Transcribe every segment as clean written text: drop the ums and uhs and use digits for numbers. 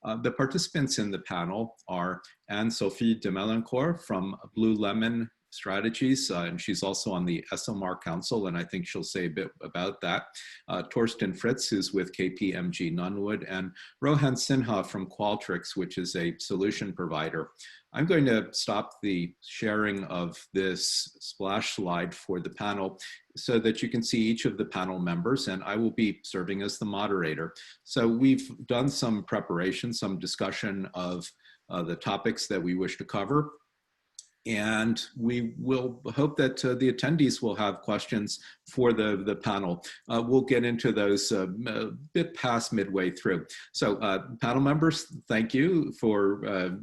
The participants in the panel are Anne-Sophie de Melancourt from Blue Lemon Strategies, and she's also on the SMR Council, and I think she'll say a bit about that. Torsten Fritz, who's with KPMG Nunwood, and Rohan Sinha from Qualtrics, which is a solution provider. I'm going to stop the sharing of this splash slide for the panel so that you can see each of the panel members, and I will be serving as the moderator. So we've done some preparation, some discussion of the topics that we wish to cover. And we will hope that the attendees will have questions for the panel. We'll get into those a bit past midway through. So panel members, thank you for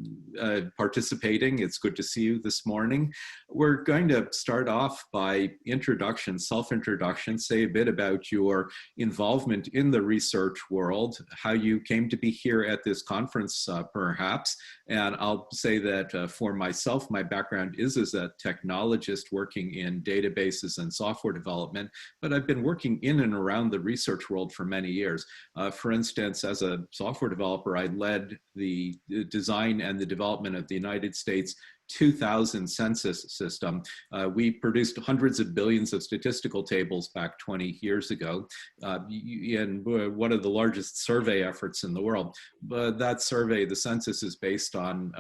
participating. It's good to see you this morning. We're going to start off by introduction, self-introduction, say a bit about your involvement in the research world, how you came to be here at this conference perhaps. And I'll say that for myself, my background is as a technologist working in databases and software development, but I've been working in and around the research world for many years. For instance, as a software developer, I led the design and the development of the United States 2000 census system. We produced hundreds of billions of statistical tables back 20 years ago in one of the largest survey efforts in the world. But that survey, the census, is based on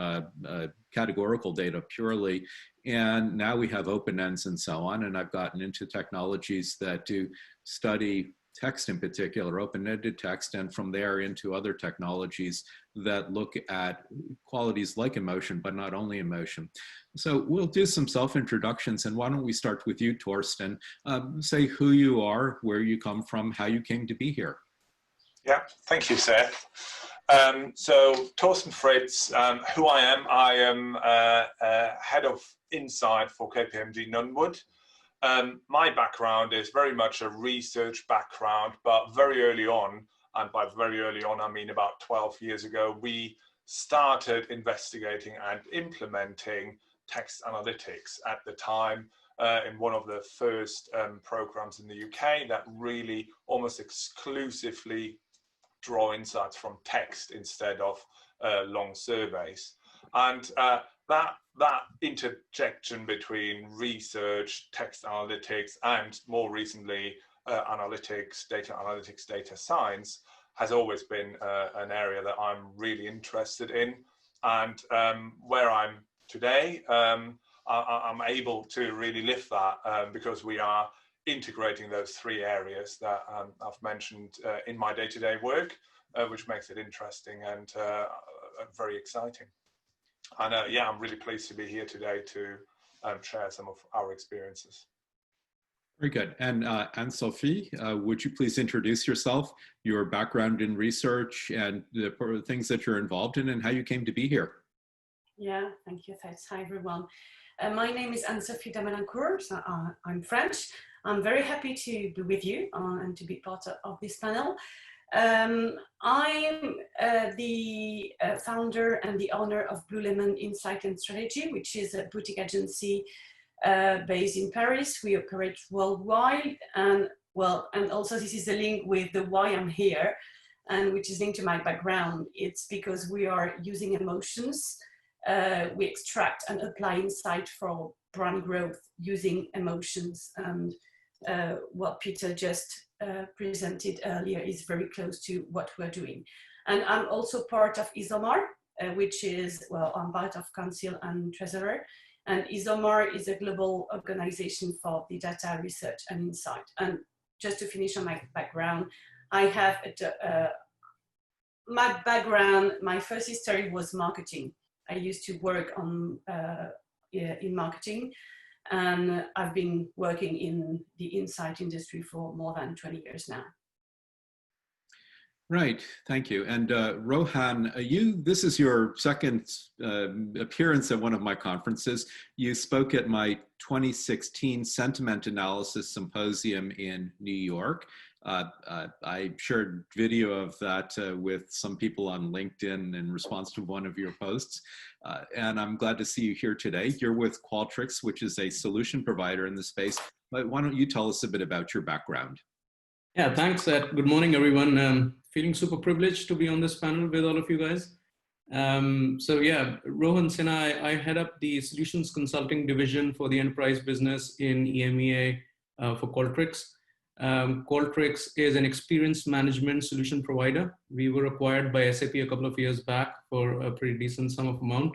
categorical data purely. And now we have open ends and so on. And I've gotten into technologies that do study text in particular, open-ended text, and from there into other technologies that look at qualities like emotion, but not only emotion. So we'll do some self-introductions, and why don't we start with you, Torsten. Say who you are, where you come from, how you came to be here. Yeah, thank you, Seth. So Torsten Fritz, who I am head of Insight for KPMG Nunwood. My background is very much a research background, but very early on, and by very early on, I mean about 12 years ago, we started investigating and implementing text analytics at the time in one of the first programs in the UK that really almost exclusively draw insights from text instead of long surveys. And that interjection between research, text analytics, and more recently, data science has always been an area that I'm really interested in. And where I'm today, I'm able to really lift that because we are integrating those three areas that I've mentioned in my day-to-day work, which makes it interesting and very exciting. And yeah, I'm really pleased to be here today to share some of our experiences. Very good. And Anne-Sophie, would you please introduce yourself, your background in research, and the things that you're involved in, and how you came to be here? Yeah, thank you. Thanks. Hi, everyone. My name is Anne-Sophie de Melancourt. I'm French. I'm very happy to be with you and to be part of this panel. I'm the founder and the owner of Blue Lemon Insight and Strategy, which is a boutique agency based in Paris. We operate worldwide, and also this is a link with the why I'm here, and which is linked to my background. It's because we are using emotions. We extract and apply insight for brand growth using emotions, and what Peter just presented earlier is very close to what we're doing. And I'm also part of Isomar, which is, I'm part of Council and Treasurer. And Isomar is a global organization for the data research and insight. And just to finish on my background, I have my first history was marketing. I used to work on in marketing, and I've been working in the insight industry for more than 20 years now. Right, thank you. And Rohan, this is your second appearance at one of my conferences. You spoke at my 2016 Sentiment Analysis Symposium in New York. I shared video of that with some people on LinkedIn in response to one of your posts. And I'm glad to see you here today. You're with Qualtrics, which is a solution provider in the space. But why don't you tell us a bit about your background? Yeah, thanks. Good morning, everyone. feeling super privileged to be on this panel with all of you guys. So yeah, Rohan Sinha, I head up the solutions consulting division for the enterprise business in EMEA for Qualtrics. Qualtrics is an experience management solution provider. We were acquired by SAP a couple of years back for a pretty decent sum of amount.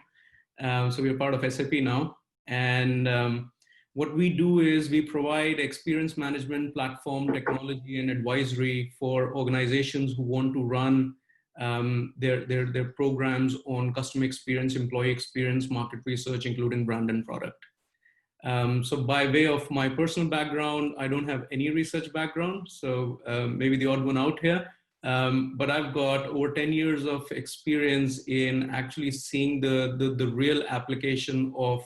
So we're part of SAP now. And what we do is we provide experience management platform technology and advisory for organizations who want to run their programs on customer experience, employee experience, market research, including brand and product. So by way of my personal background, I don't have any research background, so maybe the odd one out here, but I've got over 10 years of experience in actually seeing the real application of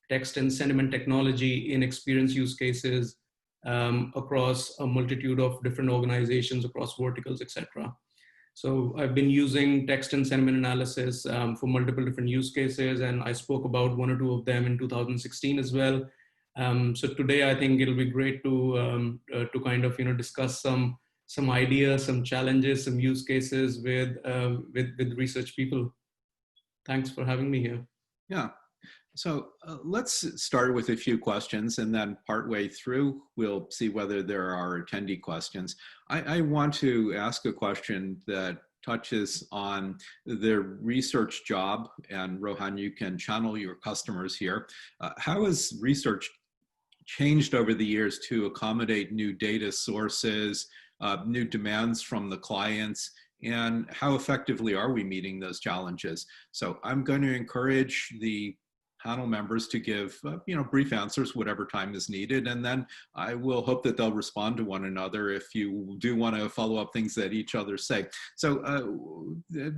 text and sentiment technology in experience use cases across a multitude of different organizations, across verticals, etc. So I've been using text and sentiment analysis for multiple different use cases, and I spoke about one or two of them in 2016 as well. So today I think it'll be great to kind of discuss some ideas, some challenges, some use cases with research people. Thanks for having me here. Yeah. So let's start with a few questions, and then partway through, we'll see whether there are attendee questions. I want to ask a question that touches on the research job, and Rohan, you can channel your customers here. How has research changed over the years to accommodate new data sources, new demands from the clients, and how effectively are we meeting those challenges? So I'm going to encourage the panel members to give brief answers, whatever time is needed, and then I will hope that they'll respond to one another if you do want to follow up things that each other say. So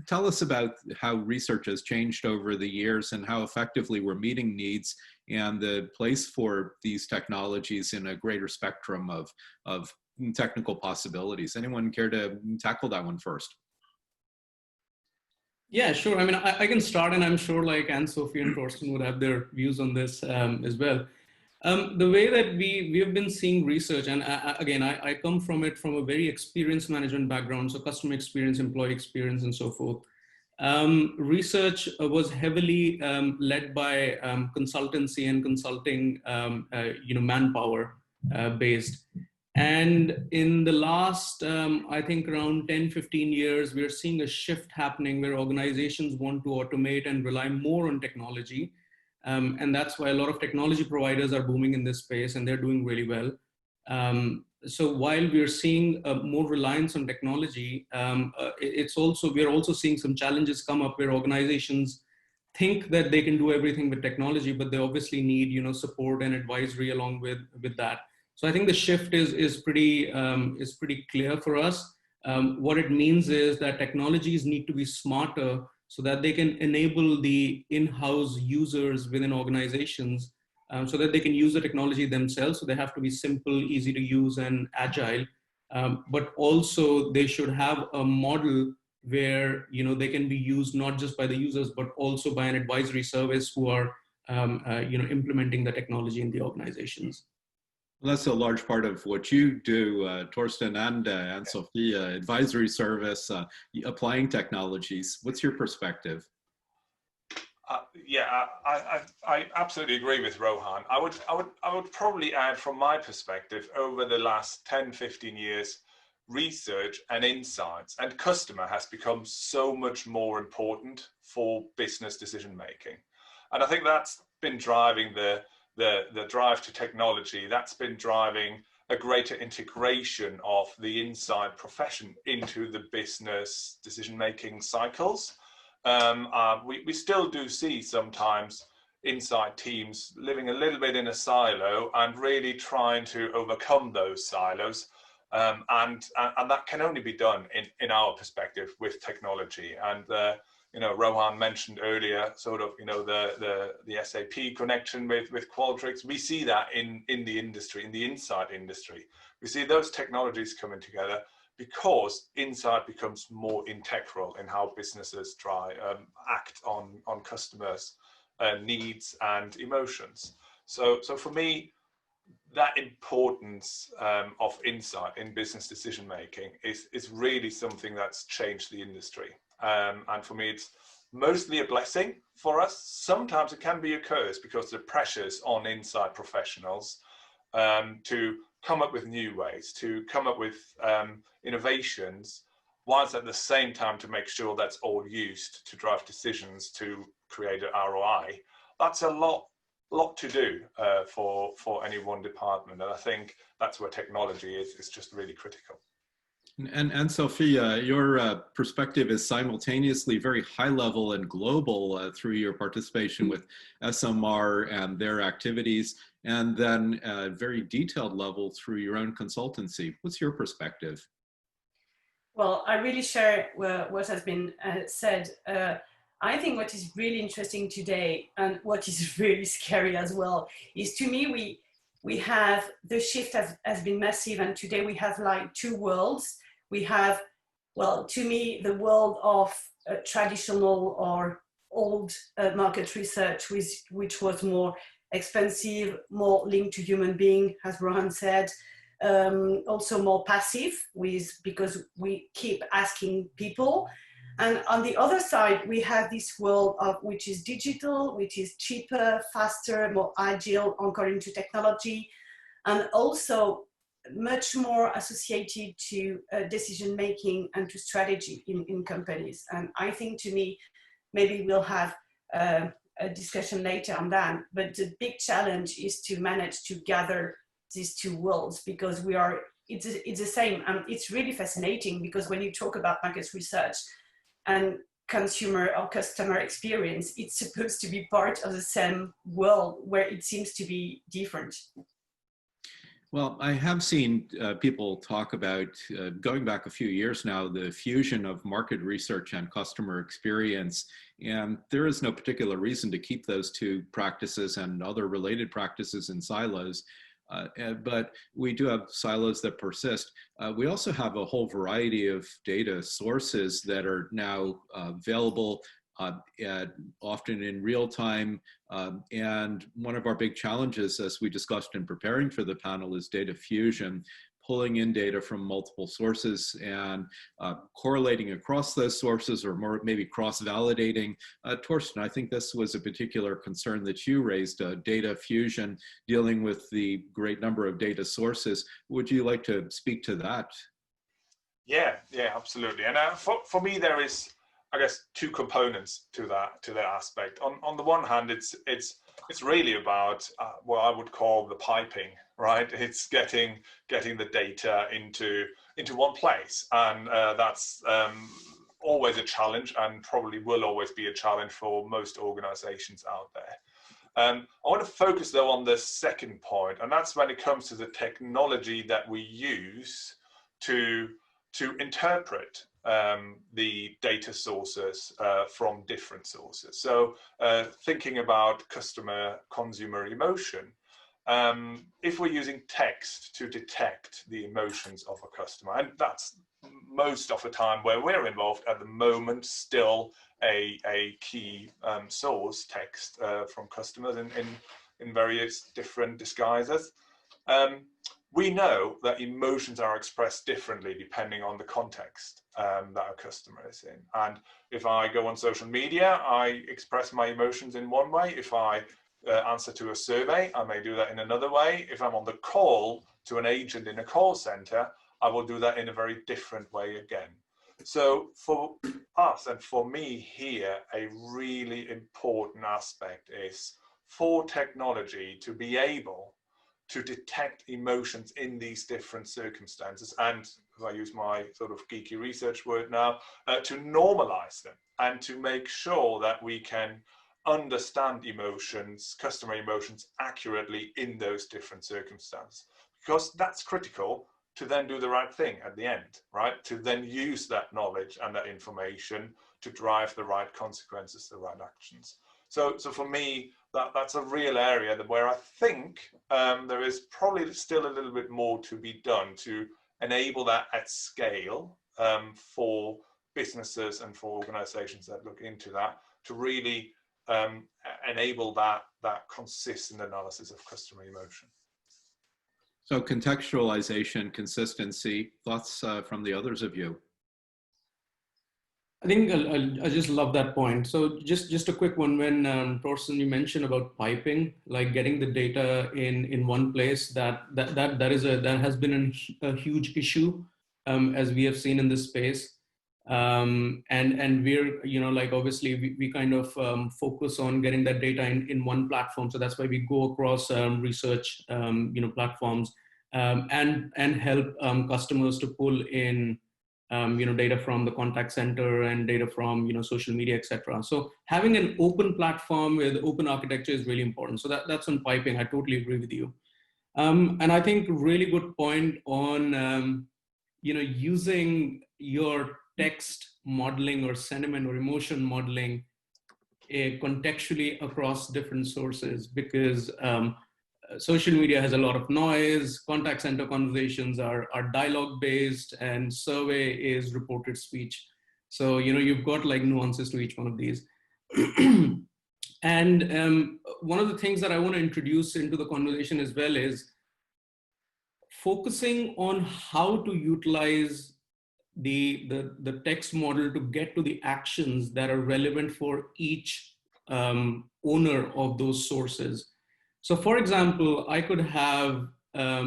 tell us about how research has changed over the years and how effectively we're meeting needs and the place for these technologies in a greater spectrum of technical possibilities. Anyone care to tackle that one first? Yeah, sure. I mean, I can start, and I'm sure like Anne-Sophie and Torsten would have their views on this as well. The way that we have been seeing research, and again, I come from it from a very experience management background, so customer experience, employee experience, and so forth. Research was heavily led by consultancy and consulting, manpower based. And in the last, I think around 10, 15 years, we're seeing a shift happening where organizations want to automate and rely more on technology. And that's why a lot of technology providers are booming in this space, and they're doing really well. So while we're seeing more reliance on technology, we're also seeing some challenges come up where organizations think that they can do everything with technology, but they obviously need support and advisory along with that. So I think the shift is pretty clear for us. What it means is that technologies need to be smarter so that they can enable the in-house users within organizations so that they can use the technology themselves. So they have to be simple, easy to use, and agile. But also they should have a model where they can be used not just by the users, but also by an advisory service who are implementing the technology in the organizations. Well, that's a large part of what you do, Torsten and Anne-Sophie, advisory service, applying technologies. What's your perspective? I absolutely agree with Rohan. I would probably add from my perspective, over the last 10, 15 years, research and insights and customer has become so much more important for business decision making. And I think that's been driving the drive to technology. That's been driving a greater integration of the inside profession into the business decision-making cycles. We still do see sometimes inside teams living a little bit in a silo and really trying to overcome those silos. And that can only be done in our perspective with technology. And Rohan mentioned earlier, sort of, the SAP connection with Qualtrics. We see that in the industry, in the inside industry. We see those technologies coming together because insight becomes more integral in how businesses act on customers' needs and emotions. So for me, that importance of insight in business decision making is really something that's changed the industry. And for me, it's mostly a blessing for us. Sometimes it can be a curse because the pressures on insight professionals to come up with new ways, to come up with innovations, whilst at the same time to make sure that's all used to drive decisions to create an ROI. That's a lot to do for any one department, and I think that's where technology is just really critical. And Sophia, your perspective is simultaneously very high level and global through your participation with SMR and their activities, and then very detailed level through your own consultancy. What's your perspective? Well, I really share what has been said. I think what is really interesting today, and what is really scary as well, is to me, we have, the shift has been massive, and today we have like two worlds. We have, well, to me, the world of traditional or old market research, which was more expensive, more linked to human being, as Rohan said, also more passive, because we keep asking people. And on the other side, we have this world of which is digital, which is cheaper, faster, more agile according to technology, and also much more associated to decision making and to strategy in companies. And I think, to me, maybe we'll have a discussion later on that, but the big challenge is to manage to gather these two worlds, because it's the same. It's really fascinating, because when you talk about market research and consumer or customer experience, it's supposed to be part of the same world, where it seems to be different. Well, I have seen people talk about, going back a few years now, the fusion of market research and customer experience. And there is no particular reason to keep those two practices and other related practices in silos. But we do have silos that persist. We also have a whole variety of data sources that are now available, often in real time. And one of our big challenges, as we discussed in preparing for the panel, is data fusion, pulling in data from multiple sources and correlating across those sources, or more maybe cross-validating. Torsten, I think this was a particular concern that you raised, data fusion, dealing with the great number of data sources. Would you like to speak to that? Yeah, absolutely. And for me, there is, I guess, two components to that aspect. On the one hand, it's really about what I would call the piping, right? It's getting the data into one place, and that's always a challenge, and probably will always be a challenge for most organizations out there. I want to focus though on the second point, and that's when it comes to the technology that we use to interpret the data sources from different sources. So thinking about consumer emotion, if we're using text to detect the emotions of a customer, and that's most of the time where we're involved at the moment, still a key source, text from customers in various different disguises. We know that emotions are expressed differently depending on the context that a customer is in. And if I go on social media, I express my emotions in one way. If I answer to a survey, I may do that in another way. If I'm on the call to an agent in a call center, I will do that in a very different way again. So for us and for me here, a really important aspect is for technology to be able to detect emotions in these different circumstances, and if I use my sort of geeky research word now, to normalize them and to make sure that we can understand emotions, customer emotions, accurately in those different circumstances, because that's critical to then do the right thing at the end, right? To then use that knowledge and that information to drive the right consequences, the right actions. So for me, that's a real area where I think there is probably still a little bit more to be done to enable that at scale for businesses and for organizations that look into that, to really enable that consistent analysis of customer emotion. So contextualization, consistency, thoughts from the others of you? I think I just love that point. So just a quick one. When Torsten, you mentioned about piping, like getting the data in one place, that has been a huge issue, as we have seen in this space. And we're, like obviously we kind of focus on getting that data in one platform. So that's why we go across research platforms, and help customers to pull in data from the contact center and data from social media, etc. So having an open platform with open architecture is really important. So that's on piping. I totally agree with you. And I think really good point on using your text modeling or sentiment or emotion modeling contextually across different sources, because social media has a lot of noise. Contact center conversations are dialogue based, and survey is reported speech. So you've got like nuances to each one of these. And one of the things that I want to introduce into the conversation as well is focusing on how to utilize the text model to get to the actions that are relevant for each owner of those sources. So for example, I could have a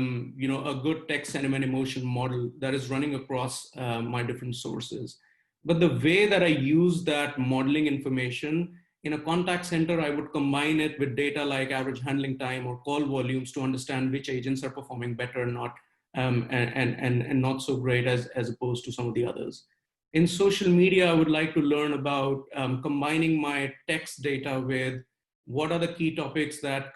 good text sentiment emotion model that is running across my different sources. But the way that I use that modeling information in a contact center, I would combine it with data like average handling time or call volumes to understand which agents are performing better and not, and not so great as opposed to some of the others. In social media, I would like to learn about combining my text data with what are the key topics that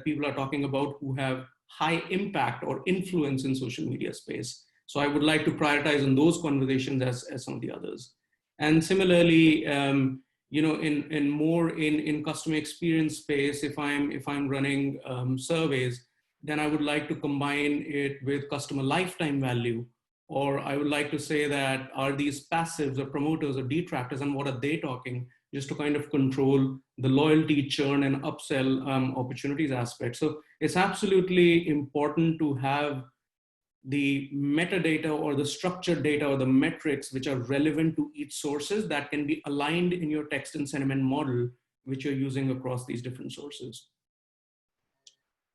people are talking about who have high impact or influence in social media space. So I would like to prioritize on those conversations as some of the others. And similarly, in customer experience space, if I'm running surveys, then I would like to combine it with customer lifetime value. Or I would like to say that, are these passives or promoters or detractors, and what are they talking, just to kind of control the loyalty, churn, and upsell opportunities aspect. So it's absolutely important to have the metadata or the structured data or the metrics which are relevant to each sources that can be aligned in your text and sentiment model, which you're using across these different sources.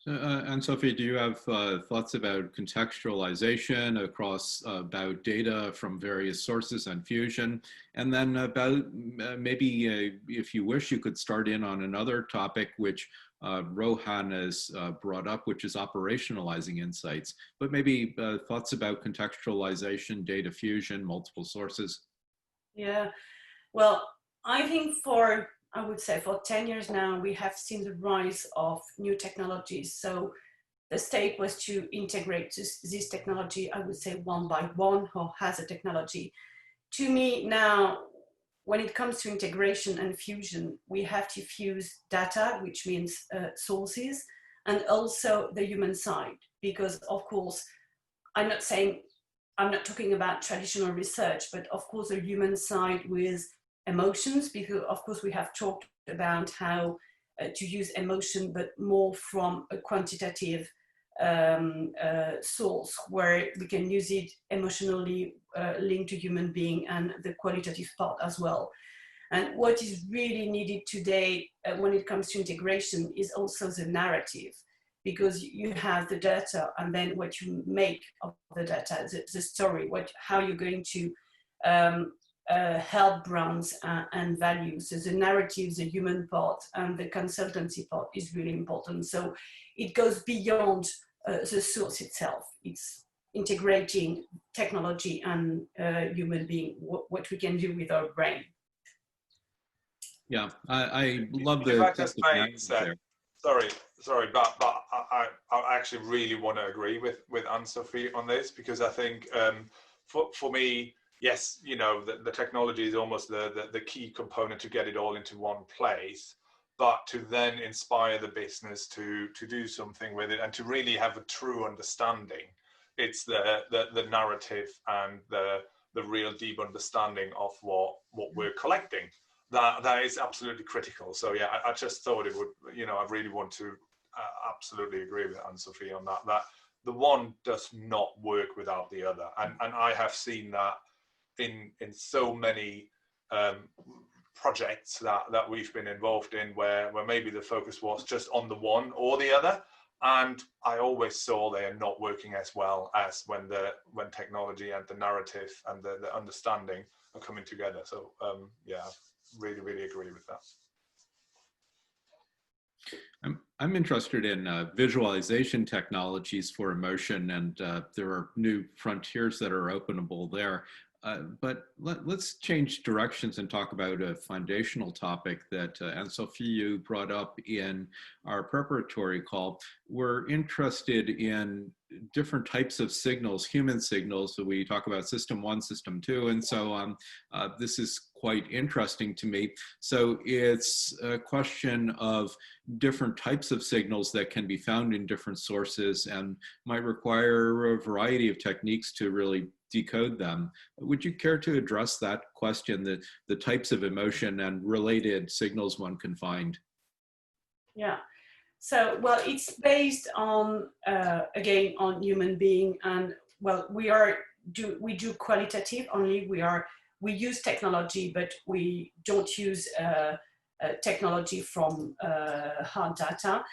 And Sophie, do you have thoughts about contextualization across about data from various sources and Fusion? And then about maybe, if you wish, you could start in on another topic which Rohan has brought up, which is operationalizing insights. But maybe thoughts about contextualization, data fusion, multiple sources? Yeah, well, I think I would say for 10 years now, we have seen the rise of new technologies. So the stake was to integrate this technology, I would say one by one, who has a technology. To me now, when it comes to integration and fusion, we have to fuse data, which means sources, and also the human side. Because of course, I'm not talking about traditional research, but of course the human side with emotions, because of course we have talked about how to use emotion, but more from a quantitative source where we can use it emotionally linked to human being and the qualitative part as well. And what is really needed today when it comes to integration is also the narrative, because you have the data and then what you make of the data, the story, how you're going to help brands and values. So the narrative, the human part, and the consultancy part is really important. So it goes beyond the source itself. It's integrating technology and human being, what we can do with our brain. Yeah, I love the. If I just may say, sorry, but I actually really want to agree with Anne-Sophie on this, because I think for me, yes, the technology is almost the key component to get it all into one place, but to then inspire the business to do something with it and to really have a true understanding. It's the narrative and the real deep understanding of what we're collecting. That is absolutely critical. So yeah, I just thought it would, I really want to absolutely agree with Anne-Sophie on that the one does not work without the other. And I have seen that in so many projects that we've been involved in where maybe the focus was just on the one or the other. And I always saw they are not working as well as when technology and the narrative and the understanding are coming together. So yeah, really, really agree with that. I'm interested in visualization technologies for emotion, and there are new frontiers that are openable there. But let's change directions and talk about a foundational topic that Anne-Sophie, you brought up in our preparatory call. We're interested in different types of signals, human signals. So we talk about system 1, system 2, and so on. This is quite interesting to me. So it's a question of different types of signals that can be found in different sources and might require a variety of techniques to really decode them. Would you care to address that question, the types of emotion and related signals one can find? Yeah. So, well, it's based on, again, on human being, and well, we do qualitative only. We use technology, but we don't use technology from hard data.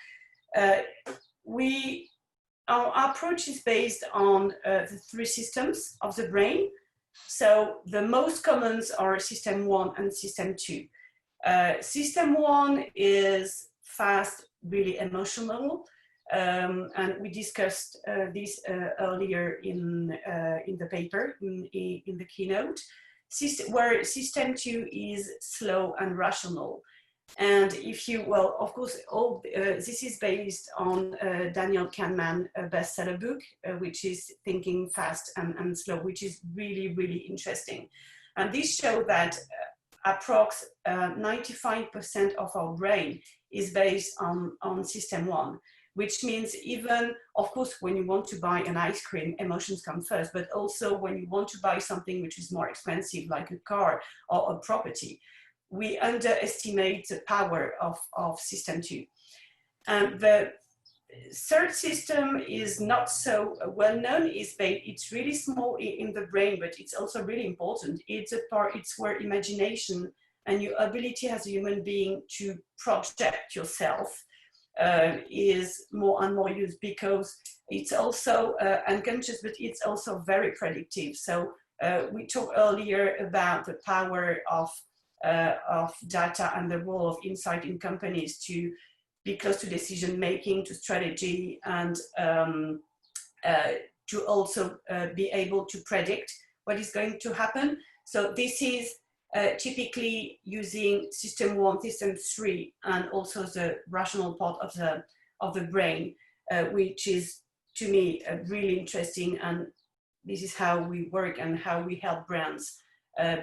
Our approach is based on the 3 systems of the brain. So the most commons are system 1 and system 2. System 1 is fast, really emotional, and we discussed this earlier in the paper, in the keynote. Where system 2 is slow and rational. And if you, well, of course, this is based on Daniel Kahneman bestseller book, which is Thinking Fast and Slow, which is really, really interesting. And this shows that approx 95% of our brain is based on system 1, which means even, of course, when you want to buy an ice cream, emotions come first, but also when you want to buy something which is more expensive, like a car or a property, we underestimate the power of system 2. The third system is not so well known. It's really small in the brain, but it's also really important. It's where imagination and your ability as a human being to project yourself is more and more used, because it's also unconscious, but it's also very predictive. So we talked earlier about the power of data and the role of insight in companies to be close to decision making, to strategy, and to also be able to predict what is going to happen. So this is typically using system 1, system 3, and also the rational part of the brain, which is, to me, really interesting. And this is how we work and how we help brands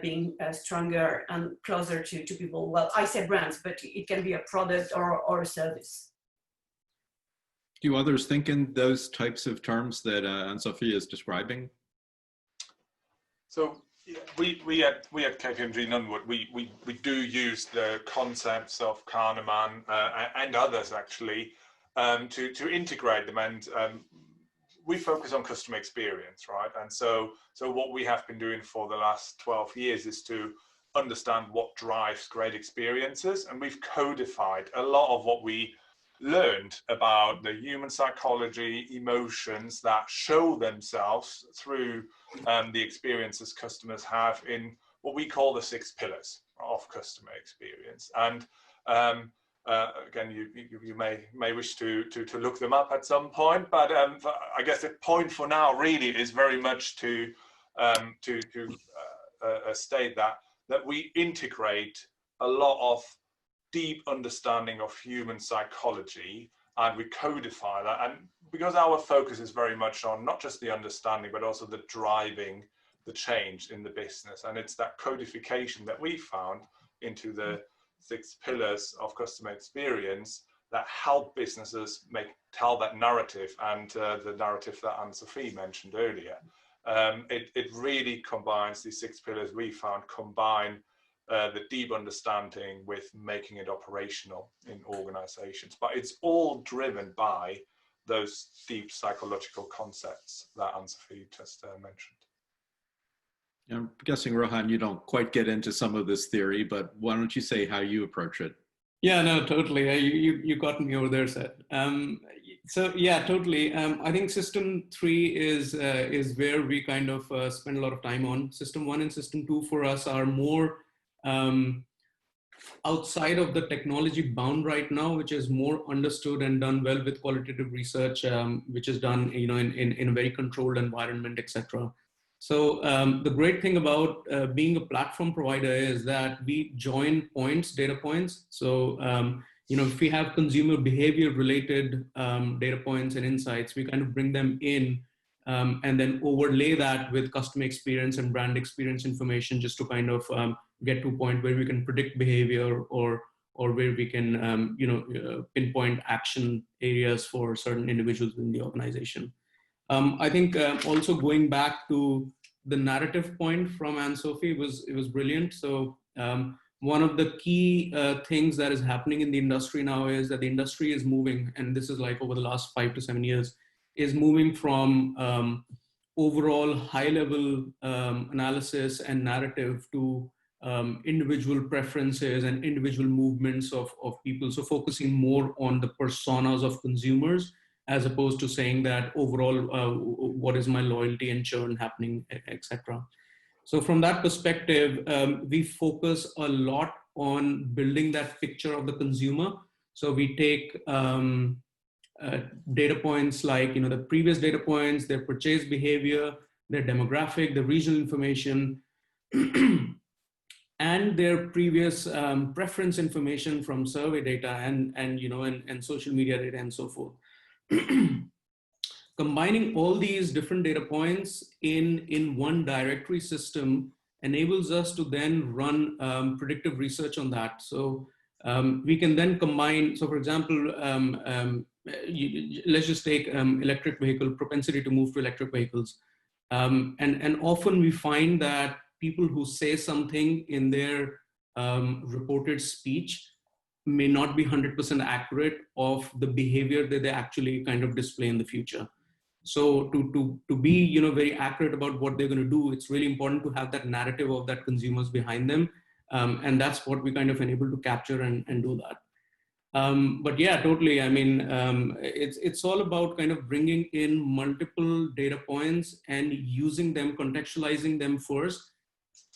being stronger and closer to people. Well, I say brands, but it can be a product or a service. Do others think in those types of terms that Anne-Sophie is describing? So we at KPMG Nunwood, we do use the concepts of Kahneman and others actually to integrate them, and we focus on customer experience, right? And so what we have been doing for the last 12 years is to understand what drives great experiences. And we've codified a lot of what we learned about the human psychology, emotions that show themselves through the experiences customers have in what we call the 6 pillars of customer experience. And again, you may wish to look them up at some point, but I guess the point for now really is very much to state that we integrate a lot of deep understanding of human psychology, and we codify that. And because our focus is very much on not just the understanding, but also the driving the change in the business, and it's that codification that we found into the 6 pillars of customer experience that help businesses tell that narrative, and the narrative that Anne-Sophie mentioned earlier. It really combines these 6 pillars we found combine the deep understanding with making it operational in organizations. But it's all driven by those deep psychological concepts that Anne-Sophie just mentioned. I'm guessing, Rohan, you don't quite get into some of this theory, but why don't you say how you approach it? Yeah, no, totally. You got me over there, Seth. So yeah, totally. I think system 3 is where we kind of spend a lot of time on. System 1 and system 2 for us are more outside of the technology bound right now, which is more understood and done well with qualitative research, which is done, you know, in a very controlled environment, etc. So the great thing about being a platform provider is that we join points, data points. So, you know, if we have consumer behavior related data points and insights, we kind of bring them in and then overlay that with customer experience and brand experience information just to kind of get to a point where we can predict behavior or where we can, you know, pinpoint action areas for certain individuals in the organization. I think also going back to the narrative point from Anne-Sophie it was brilliant. So one of the key things that is happening in the industry now is that the industry is moving, and this is like over the last 5 to 7 years, is moving from overall high-level analysis and narrative to individual preferences and individual movements of people. So focusing more on the personas of consumers, as opposed to saying that overall, what is my loyalty and churn happening, etc. So from that perspective, we focus a lot on building that picture of the consumer. So we take data points like, you know, the previous data points, their purchase behavior, their demographic, the regional information, and their previous preference information from survey data and you know, and social media data and so forth. Combining all these different data points in one directory system enables us to then run predictive research on that. So we can then combine, so for example, let's just take electric vehicle, propensity to move to electric vehicles. And often we find that people who say something in their reported speech may not be 100% accurate of the behavior that they actually kind of display in the future. So to be, you know, very accurate about what they're going to do, it's really important to have that narrative of that consumers behind them. And that's what we kind of enable to capture and do that. But yeah, totally. I mean, it's all about kind of bringing in multiple data points and using them, contextualizing them first.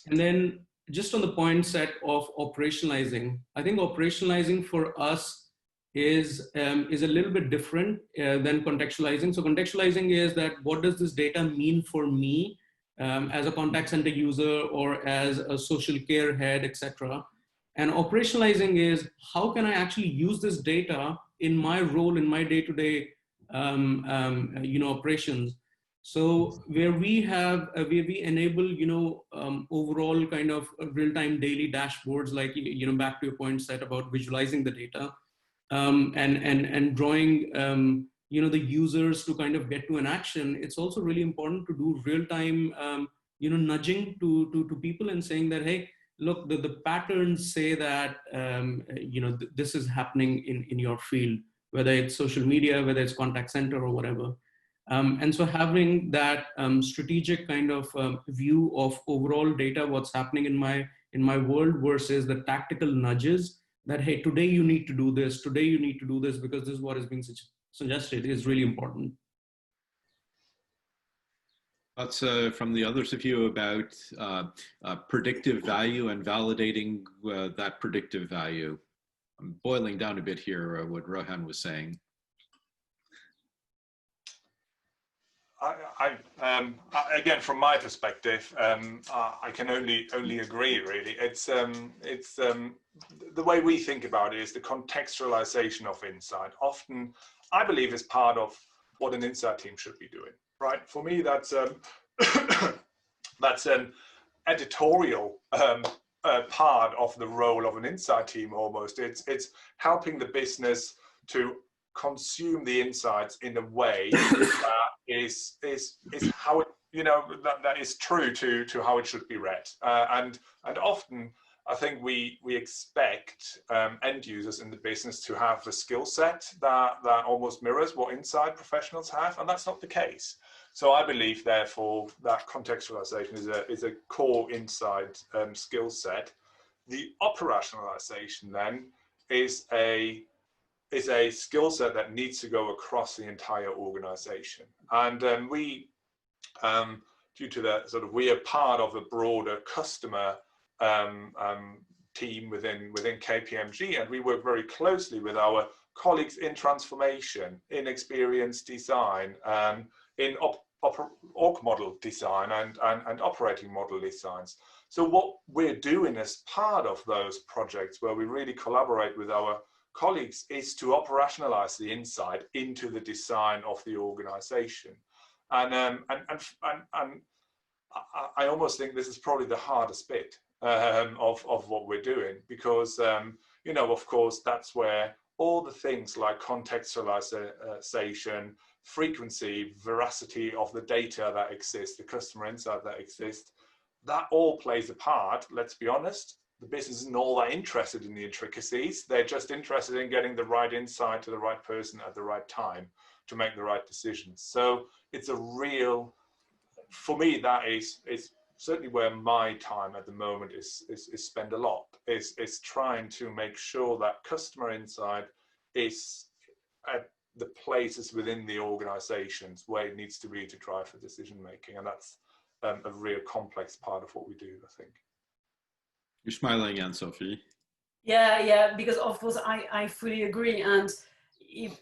And then just on the point set of operationalizing, I think operationalizing for us is a little bit different than contextualizing. So contextualizing is that what does this data mean for me as a contact center user or as a social care head, etc. And operationalizing is how can I actually use this data in my role, in my day-to-day you know, operations. So where we have, where we enable, you know, overall kind of real-time daily dashboards, like, you know, back to your point set about visualizing the data and drawing, you know, the users to kind of get to an action. It's also really important to do real-time, you know, nudging to people and saying that, hey, look, the patterns say that, you know, this is happening in your field, whether it's social media, whether it's contact center or whatever. And so having that strategic kind of view of overall data, what's happening in my world versus the tactical nudges that, hey, today you need to do this, today you need to do this because this is what is being suggested, is really important. Thoughts from the others of you about predictive value and validating that predictive value? I'm boiling down a bit here what Rohan was saying. Again, from my perspective, I can only agree. Really, it's the way we think about it is the contextualization of insight. Often, I believe, is part of what an insight team should be doing. Right? For me, that's that's an editorial part of the role of an insight team. Almost, it's helping the business to consume the insights in a way that is how it, you know, that is true to how it should be read, and often I think we expect end users in the business to have a skill set that almost mirrors what inside professionals have, and that's not the case. So I believe, therefore, that contextualization is a core inside skill set. The operationalization then is a skill set that needs to go across the entire organization. And we, due to that sort of, we are part of a broader customer team within KPMG, and we work very closely with our colleagues in transformation, in experience design, in org model design and operating model designs. So what we're doing as part of those projects, where we really collaborate with our colleagues, is to operationalize the insight into the design of the organization. And I almost think this is probably the hardest bit of what we're doing, because you know, of course, that's where all the things like contextualization, frequency, veracity of the data that exists, the customer insight that exists, that all plays a part. Let's be honest, the business isn't all that interested in the intricacies. They're just interested in getting the right insight to the right person at the right time to make the right decisions. So it's a real, for me, that is certainly where my time at the moment is spent a lot, is trying to make sure that customer insight is at the places within the organizations where it needs to be to drive the decision making. And that's a real complex part of what we do, I think. You're smiling, Anne-Sophie. Yeah, because of course I fully agree. And if,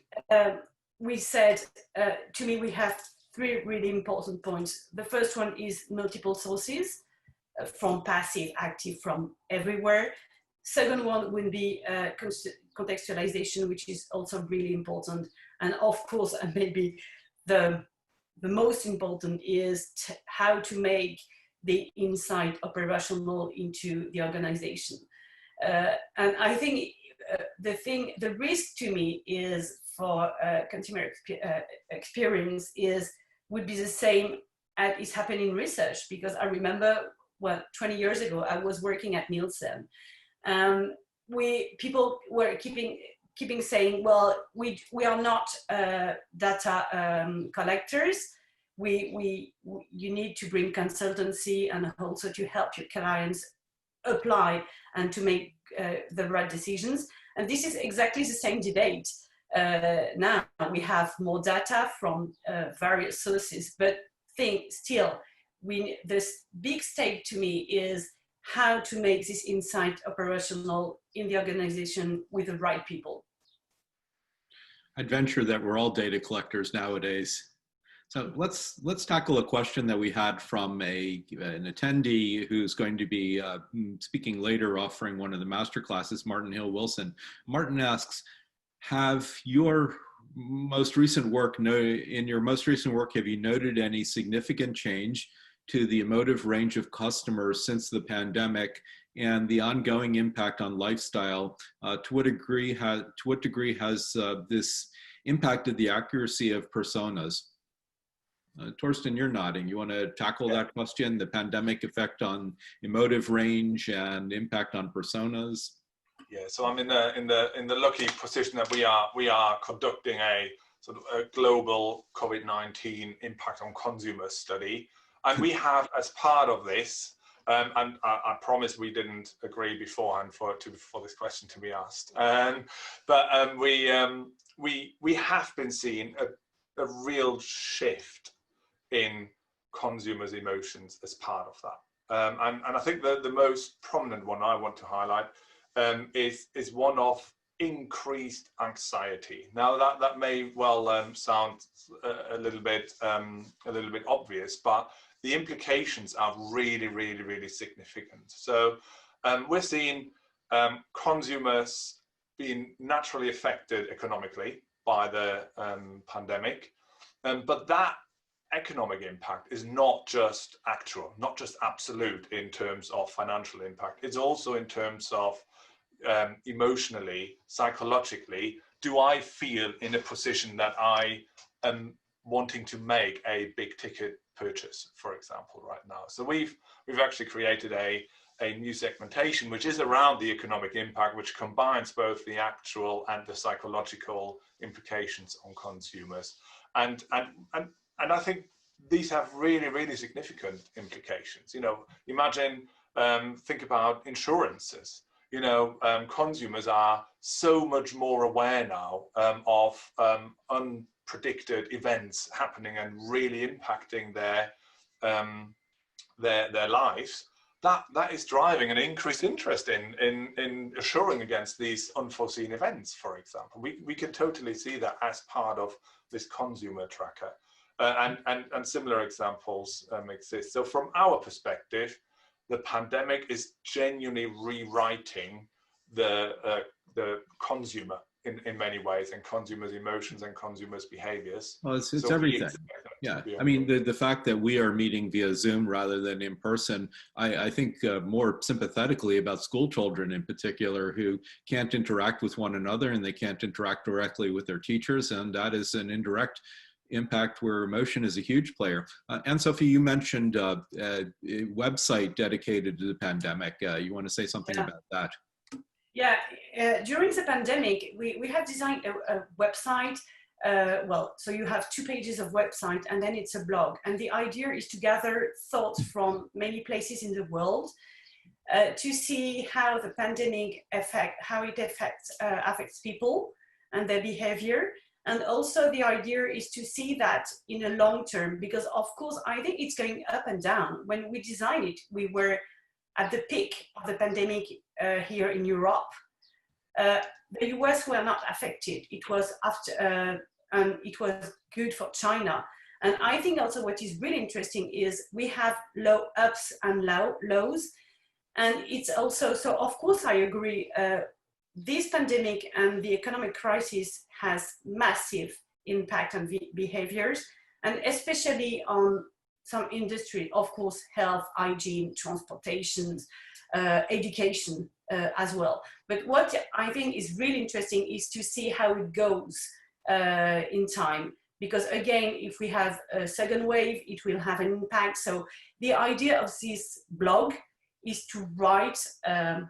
we said, to me, we have three really important points. The first one is multiple sources, from passive, active, from everywhere. Second one would be contextualization, which is also really important. And of course, and maybe the most important is how to make the insight operational into the organization. And I think the risk to me is for consumer experience would be the same as is happening in research, because I remember, well, 20 years ago, I was working at Nielsen. People were keeping saying, well, we are not data collectors. You need to bring consultancy and also to help your clients apply and to make the right decisions. And this is exactly the same debate. Now we have more data from various sources, but this big stake to me is how to make this insight operational in the organization with the right people. I'd venture that we're all data collectors nowadays. So let's tackle a question that we had from an attendee who's going to be speaking later, offering one of the master classes, Martin Hill Wilson. Martin asks, have your most recent work, have you noted any significant change to the emotive range of customers since the pandemic and the ongoing impact on lifestyle? To what degree has this impacted the accuracy of personas? Torsten, you're nodding. You want to tackle that question, the pandemic effect on emotive range and impact on personas? Yeah, so I'm in the lucky position that we are conducting a sort of a global COVID-19 impact on consumer study, and we have, as part of this, and I promise we didn't agree beforehand for this question to be asked, but we have been seeing a real shift in consumers' emotions as part of that, and I think the most prominent one I want to highlight is one of increased anxiety. Now that may well sound a little bit obvious, but the implications are really, really, really significant. So we're seeing consumers being naturally affected economically by the pandemic, but that economic impact is not just actual, not just absolute in terms of financial impact. It's also in terms of emotionally, psychologically, do I feel in a position that I am wanting to make a big ticket purchase, for example, right now? So we've actually created a a new segmentation, which is around the economic impact, which combines both the actual and the psychological implications on consumers. And I think these have really, really significant implications. You know, imagine, think about insurances. You know, consumers are so much more aware now of unpredicted events happening and really impacting their lives. That is driving an increased interest in assuring against these unforeseen events, for example. We can totally see that as part of this consumer tracker. And similar examples exist. So from our perspective, the pandemic is genuinely rewriting the consumer in many ways, and consumers' emotions and consumers' behaviors. Well, it's So we everything. expect that Yeah, to be I mean, ongoing. the fact that we are meeting via Zoom rather than in person, I think more sympathetically about school children in particular who can't interact with one another and they can't interact directly with their teachers, and that is an indirect impact where emotion is a huge player. Anne-Sophie, you mentioned a website dedicated to the pandemic. You want to say something about that? Yeah, during the pandemic, we have designed a website. Well, so you have 2 pages of website and then it's a blog. And the idea is to gather thoughts from many places in the world to see how the pandemic affects people and their behavior. And also the idea is to see that in a long term, because of course, I think it's going up and down. When we designed it, we were at the peak of the pandemic here in Europe. The US were not affected. It was after, and it was good for China. And I think also what is really interesting is we have low ups and lows. And it's also, so of course I agree, this pandemic and the economic crisis has massive impact on behaviors, and especially on some industry, of course, health, hygiene, transportation, education as well. But what I think is really interesting is to see how it goes in time. Because again, if we have a second wave, it will have an impact. So the idea of this blog is to write, and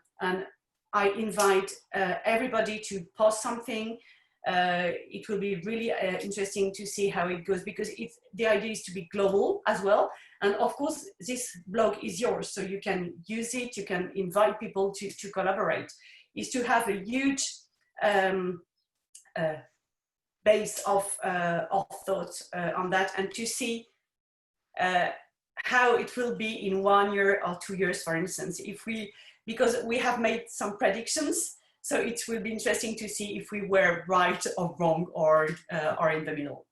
I invite everybody to post something. It will be really interesting to see how it goes, because the idea is to be global as well. And of course, this blog is yours, so you can use it, you can invite people to collaborate. Is to have a huge base of thoughts on that, and to see how it will be in 1 year or 2 years, for instance, because we have made some predictions. So it will be interesting to see if we were right or wrong, or in the middle.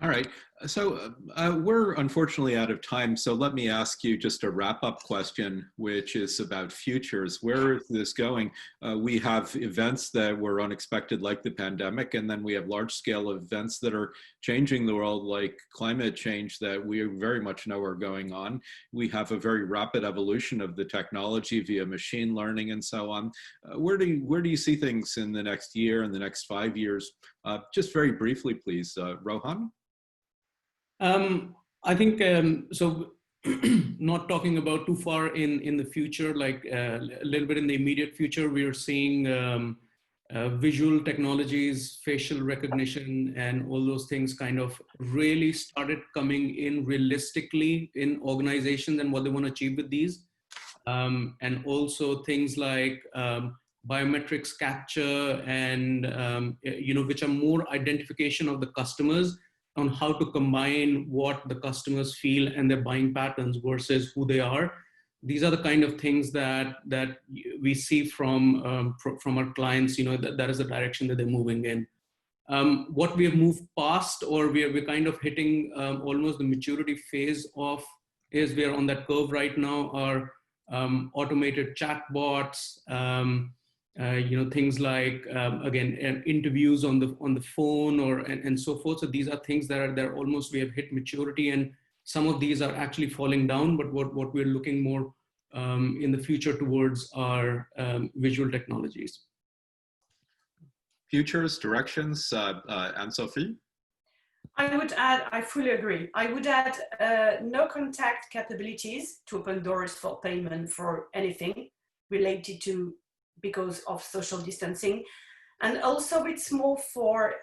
All right, so we're unfortunately out of time. So let me ask you just a wrap-up question, which is about futures. Where is this going? We have events that were unexpected, like the pandemic, and then we have large-scale events that are changing the world, like climate change, that we very much know are going on. We have a very rapid evolution of the technology via machine learning and so on. Where do you see things in the next year, in the next 5 years? Just very briefly, please, Rohan. I think, so not talking about too far in the future, like a little bit in the immediate future, we are seeing visual technologies, facial recognition, and all those things kind of really started coming in realistically in organizations and what they want to achieve with these. And also things like biometrics capture and, which are more identification of the customers on how to combine what the customers feel and their buying patterns versus who they are. These are the kind of things that we see from our clients, that is the direction that they're moving in. What we have moved past, or we're kind of hitting almost the maturity phase of, is we're on that curve right now, are automated chatbots, things like, again, interviews on the phone and so forth. So these are things that are almost, we have hit maturity, and some of these are actually falling down, but what we're looking more in the future towards are visual technologies. Futures, directions, Anne-Sophie? I would add, I fully agree. I would add no contact capabilities to open doors for payment for anything related to because of social distancing. And also it's more for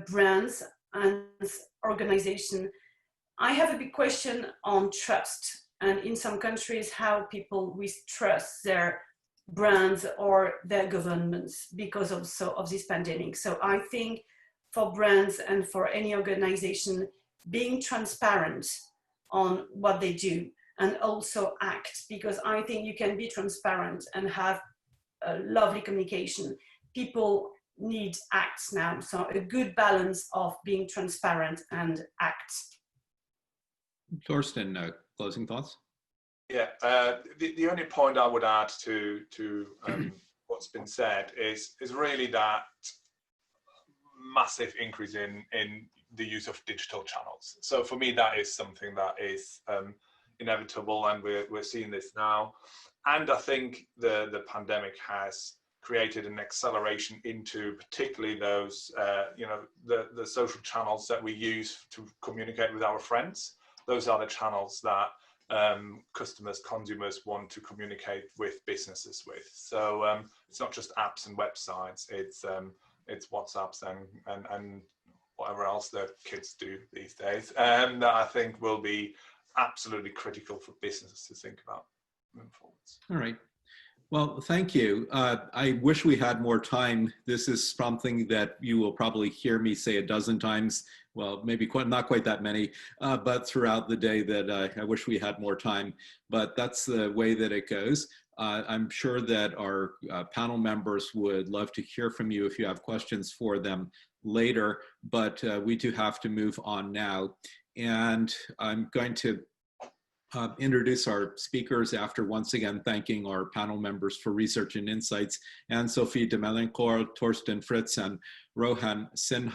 brands and organization. I have a big question on trust, and in some countries, how people mistrust their brands or their governments because of this pandemic. So I think for brands and for any organization, being transparent on what they do and also act, because I think you can be transparent and have a lovely communication. People need acts now, so a good balance of being transparent and act. Torsten, closing thoughts? Yeah, the only point I would add to what's been said is really that massive increase in the use of digital channels. So for me, that is something that is inevitable, and we're seeing this now. And I think the pandemic has created an acceleration into particularly those, the social channels that we use to communicate with our friends. Those are the channels that customers, consumers want to communicate with businesses with. So it's not just apps and websites, it's WhatsApps and whatever else the kids do these days, that I think will be absolutely critical for businesses to think about moving forwards. All right. Well, thank you. I wish we had more time. This is something that you will probably hear me say a dozen times. Well, maybe not quite that many, but throughout the day that I wish we had more time. But that's the way that it goes. I'm sure that our panel members would love to hear from you if you have questions for them later, but we do have to move on now. And I'm going to introduce our speakers after once again thanking our panel members for research and insights, Anne-Sophie de Melancourt, Torsten Fritz, and Rohan Sinha.